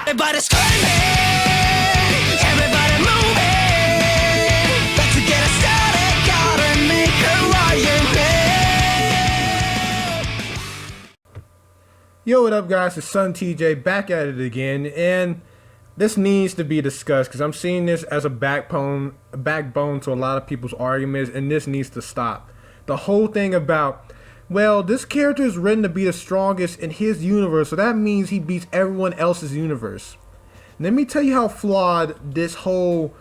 Everybody screaming, everybody moving. Let's get it started, gotta make a riot. Yo, what up guys, it's Sontj back at it again, and this needs to be discussed because I'm seeing this as a backbone to a lot of people's arguments, and this needs to stop. The whole thing about, well, this character is written to be the strongest in his universe, so that means he beats everyone else's universe. Let me tell you how flawed this whole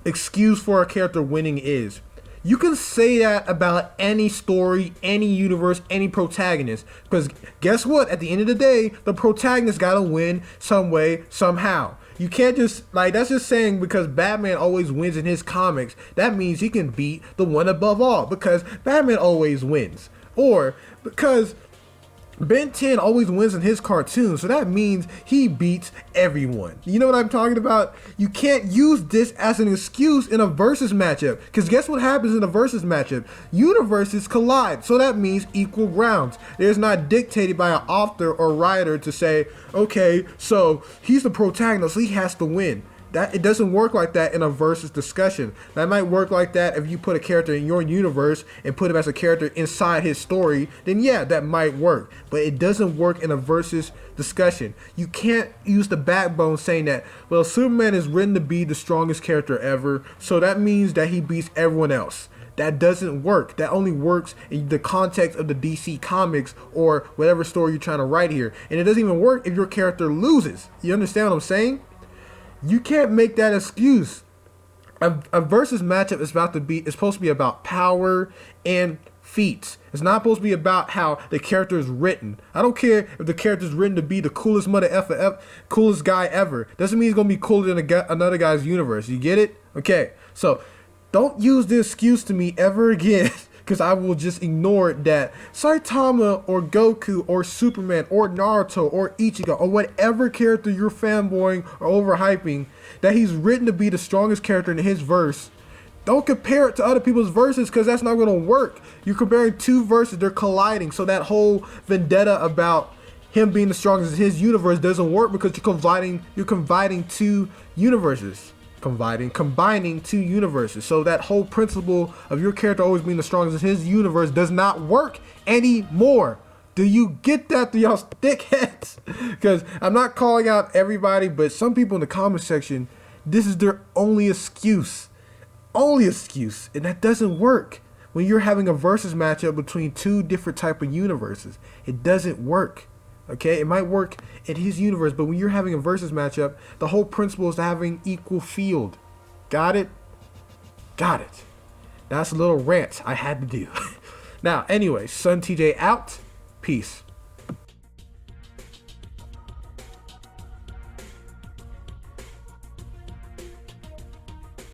excuse for a character winning is. You can say that about any story, any universe, any protagonist, because guess what? At the end of the day, the protagonist gotta win some way, somehow. You can't just, like, that's just saying because Batman always wins in his comics, that means he can beat the one above all, because Batman always wins. Or because Ben 10 always wins in his cartoons, so that means he beats everyone. You know what I'm talking about? You can't use this as an excuse in a versus matchup, because guess what happens in a versus matchup? Universes collide, so that means equal grounds. There's not dictated by an author or writer to say, okay, so he's the protagonist, so he has to win. It doesn't work like that in a versus discussion. That might work like that if you put a character in your universe and put him as a character inside his story, then yeah, that might work. But it doesn't work in a versus discussion. You can't use the backbone saying that, well, Superman is written to be the strongest character ever, so that means that he beats everyone else. That doesn't work. That only works in the context of the DC comics or whatever story you're trying to write here. And it doesn't even work if your character loses. You understand what I'm saying? You can't make that excuse. A versus matchup is supposed to be about power and feats. It's not supposed to be about how the character is written. I don't care if the character is written to be the coolest coolest guy ever. Doesn't mean he's gonna be cooler than another guy's universe. You get it? Okay. So don't use the excuse to me ever again. Because I will just ignore it that Saitama or Goku or Superman or Naruto or Ichigo or whatever character you're fanboying or overhyping, that he's written to be the strongest character in his verse. Don't compare it to other people's verses, because that's not going to work. You're comparing two verses, they're colliding. So that whole vendetta about him being the strongest in his universe doesn't work, because you're combining two universes. Combining two universes. So that whole principle of your character always being the strongest in his universe does not work anymore. Do you get that, to y'all dickheads? Because I'm not calling out everybody, but some people in the comment section, this is their only excuse. Only excuse. And that doesn't work. When you're having a versus matchup between two different type of universes, it doesn't work. Okay, it might work in his universe, but when you're having a versus matchup, the whole principle is having equal field. Got it? Got it. That's a little rant I had to do. Now, anyway, Sontj out. Peace.